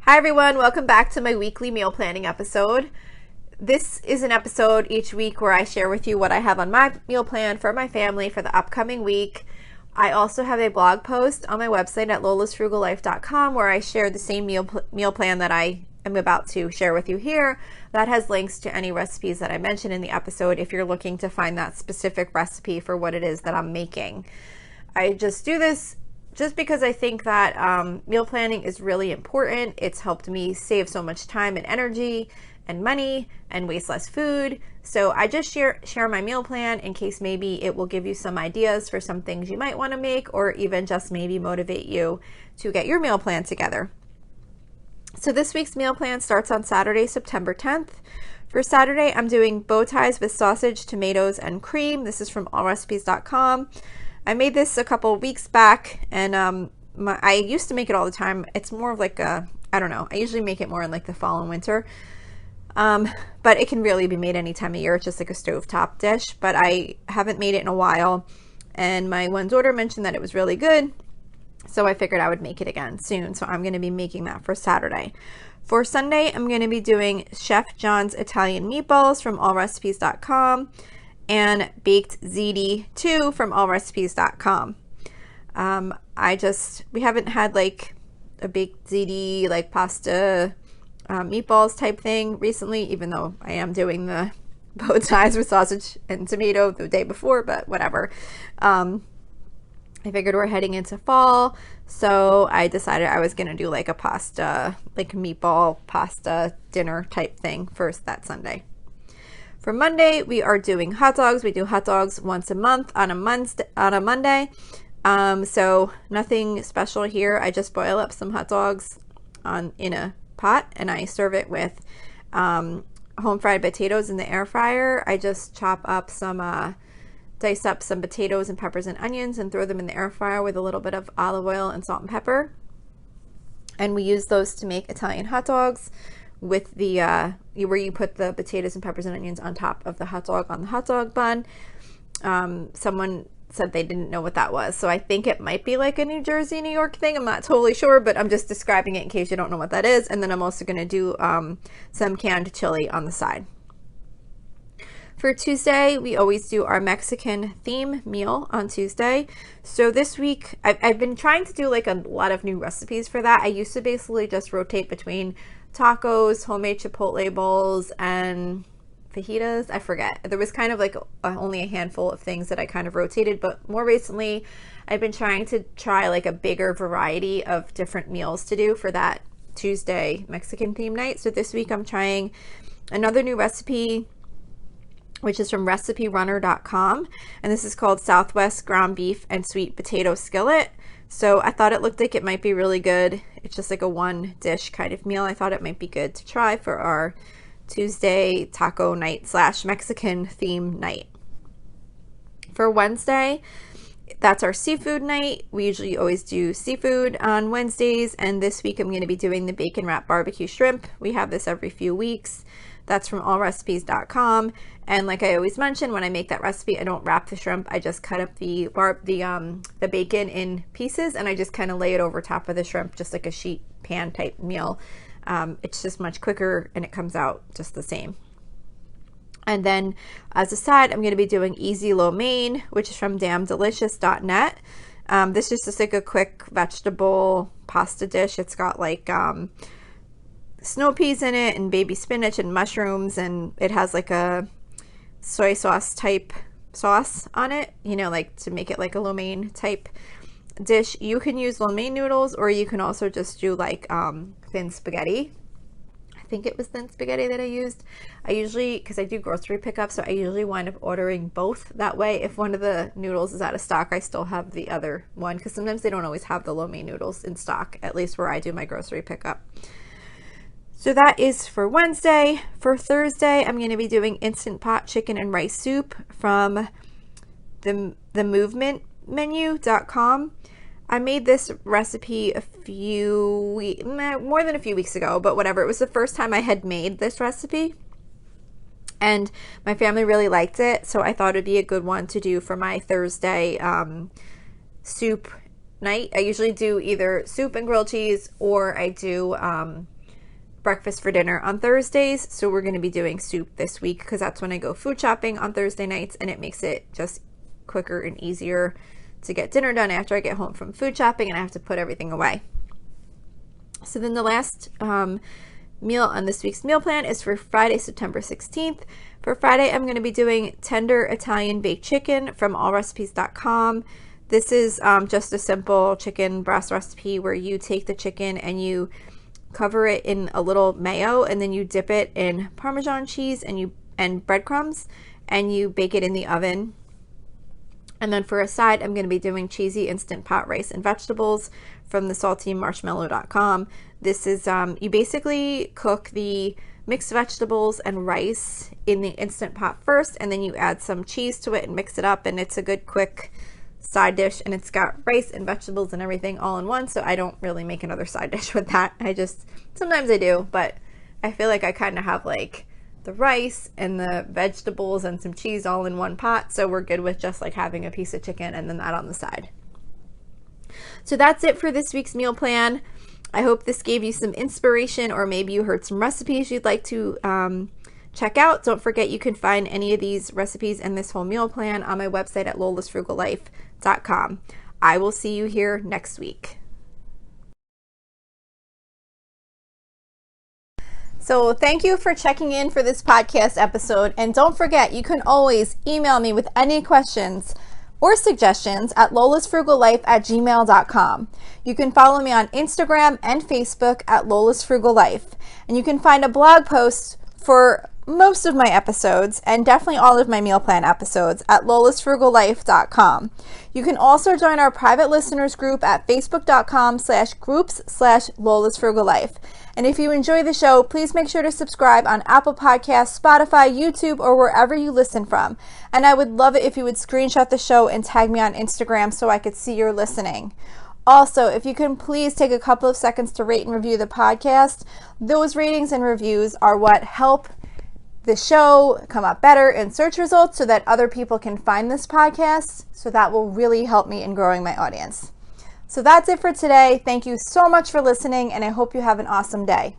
Hi everyone, welcome back to my weekly meal planning episode. This is an episode each week where I share with you what I have on my meal plan for my family for the upcoming week. I also have a blog post on my website at lolasfrugallife.com where I share the same meal plan that I am about to share with you here. That has links to any recipes that I mentioned in the episode if you're looking to find that specific recipe for what it is that I'm making. I just do this just because I think that meal planning is really important. It's helped me save so much time and energy and money and waste less food. So I just share my meal plan in case maybe it will give you some ideas for some things you might want to make, or even just maybe motivate you to get your meal plan together. So this week's meal plan starts on Saturday, September 10th. For Saturday, I'm doing bow ties with sausage, tomatoes, and cream. This is from allrecipes.com. I made this a couple weeks back, and I used to make it all the time. It's more of like I don't know. I usually make it more in like the fall and winter. But it can really be made any time of year. It's just like a stovetop dish, but I haven't made it in a while. And my one daughter mentioned that it was really good. So I figured I would make it again soon. So I'm going to be making that for Saturday. For Sunday, I'm going to be doing Chef John's Italian meatballs from allrecipes.com. and baked ziti 2 from allrecipes.com. We haven't had like a baked ziti like pasta meatballs type thing recently, even though I am doing the bow ties with sausage and tomato the day before, but whatever. I figured we're heading into fall, so I decided I was gonna do like a pasta, like meatball pasta dinner type thing first that Sunday. For Monday, we are doing hot dogs. We do hot dogs once a month on a Monday. So nothing special here. I just boil up some hot dogs in a pot, and I serve it with home fried potatoes in the air fryer. I just dice up some potatoes and peppers and onions and throw them in the air fryer with a little bit of olive oil and salt and pepper. And we use those to make Italian hot dogs with the where you put the potatoes and peppers and onions on top of the hot dog on the hot dog bun. Someone said they didn't know what that was, so I think it might be like a New Jersey, New York thing. I'm not totally sure, but I'm just describing it in case you don't know what that is. And then I'm also going to do some canned chili on the side. For Tuesday, we always do our Mexican theme meal on Tuesday. So this week, I've been trying to do like a lot of new recipes for that. I used to basically just rotate between tacos, homemade chipotle bowls, and fajitas. I forget. There was kind of like only a handful of things that I kind of rotated, but more recently, I've been trying to try like a bigger variety of different meals to do for that Tuesday Mexican theme night. So this week, I'm trying another new recipe, which is from reciperunner.com, and this is called Southwest ground beef and sweet potato skillet. So I thought it looked like it might be really good. It's just like a one dish kind of meal. I thought it might be good to try for our Tuesday taco night / Mexican theme night. For Wednesday, that's our seafood night. We usually always do seafood on Wednesdays, and this week I'm going to be doing the bacon wrap barbecue shrimp. We have this every few weeks. That's from allrecipes.com. And like I always mention, when I make that recipe, I don't wrap the shrimp. I just cut up the bacon in pieces, and I just kind of lay it over top of the shrimp, just like a sheet pan type meal. It's just much quicker, and it comes out just the same. And then as a side, I'm going to be doing easy lo mein, which is from damndelicious.net. This is just like a quick vegetable pasta dish. It's got like snow peas in it and baby spinach and mushrooms, and it has like a soy sauce type sauce on it, you know, like to make it like a lo mein type dish. You can use lo mein noodles, or you can also just do like thin spaghetti. I think it was thin spaghetti that I used. I usually, because I do grocery pickup, so I usually wind up ordering both. That way, if one of the noodles is out of stock, I still have the other one, because sometimes they don't always have the lo mein noodles in stock, at least where I do my grocery pickup. So that is for Wednesday. For Thursday, I'm going to be doing instant pot chicken and rice soup from the movementmenu.com. I made this recipe more than a few weeks ago, but whatever. It was the first time I had made this recipe, and my family really liked it, so I thought it'd be a good one to do for my Thursday soup night. I usually do either soup and grilled cheese, or I do breakfast for dinner on Thursdays. So we're going to be doing soup this week because that's when I go food shopping on Thursday nights, and it makes it just quicker and easier to get dinner done after I get home from food shopping and I have to put everything away. So then the last meal on this week's meal plan is for Friday, September 16th. For Friday, I'm going to be doing tender Italian baked chicken from allrecipes.com. This is just a simple chicken breast recipe where you take the chicken and you cover it in a little mayo, and then you dip it in Parmesan cheese and breadcrumbs, and you bake it in the oven. And then for a side, I'm going to be doing cheesy instant pot rice and vegetables from the saltymarshmallow.com. This is, you basically cook the mixed vegetables and rice in the instant pot first, and then you add some cheese to it and mix it up, and it's a good quick side dish, and it's got rice and vegetables and everything all in one, so I don't really make another side dish with that. Sometimes I do, but I feel like I kind of have like the rice and the vegetables and some cheese all in one pot, so we're good with just like having a piece of chicken and then that on the side. So that's it for this week's meal plan. I hope this gave you some inspiration, or maybe you heard some recipes you'd like to check out. Don't forget you can find any of these recipes and this whole meal plan on my website at lolasfrugallife.com. I will see you here next week. So thank you for checking in for this podcast episode, and don't forget you can always email me with any questions or suggestions at lolasfrugallife@gmail.com. You can follow me on Instagram and Facebook at lolasfrugallife, and you can find a blog post for most of my episodes and definitely all of my meal plan episodes at lolasfrugallife.com. You can also join our private listeners group at facebook.com/groups/lolasfrugallife. And if you enjoy the show, please make sure to subscribe on Apple Podcasts, Spotify, YouTube, or wherever you listen from. And I would love it if you would screenshot the show and tag me on Instagram so I could see you're listening. Also, if you can please take a couple of seconds to rate and review the podcast. Those ratings and reviews are what help the show come up better in search results so that other people can find this podcast. So that will really help me in growing my audience. So that's it for today. Thank you so much for listening, and I hope you have an awesome day.